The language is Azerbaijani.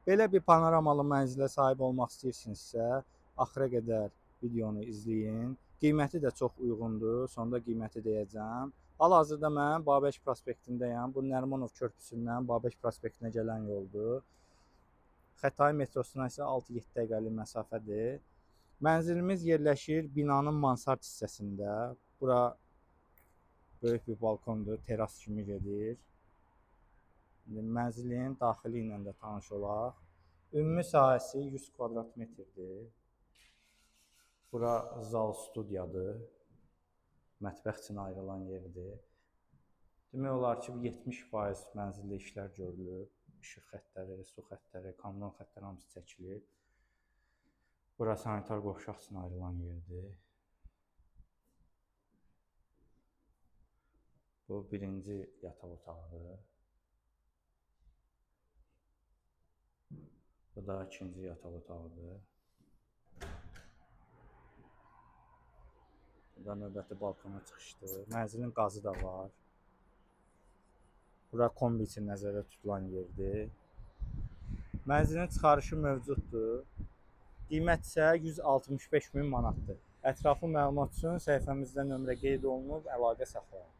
Belə bir panoramalı mənzilə sahib olmaq istəyirsinizsə, axıra qədər videonu izləyin. Qiyməti də çox uyğundur. Sonda qiyməti deyəcəm. Hal-hazırda mən Babək prospektindəyəm. Bu Nərimanov körpüsündən Babək prospektinə gələn yoldur. Xətai metrosuna isə 6-7 dəqiqəlik məsafədir. Mənzilimiz yerləşir binanın mansard hissəsində. Bura böyük bir balkondur, teras kimi gedir. Mənzilin daxili ilə də tanış olaq. Ümumi sahəsi 100 kvadrat metrdir. Bura zal studiyadır. Mətbəx üçün ayrılan yerdir. Demək olar ki, 70% mənzildə işlər görülüb. İşıq xəttləri, su xəttləri, kommunal xəttləri hamısı çəkilib. Bura sanitar qovşaq üçün ayrılan yerdir. Bu birinci yataq otağıdır. Bu da ikinci yataq otağıdır. Bu da növbəti balkona çıxışdır. Mənzilin qazı da var. Bura kombi üçün nəzərdə tutulan yerdir. Mənzilin çıxarışı mövcuddur. Qiymət isə 165 min manatdır. Ətraflı məlumat üçün səhifəmizdə nömrə qeyd olunub, əlaqə saxlayın.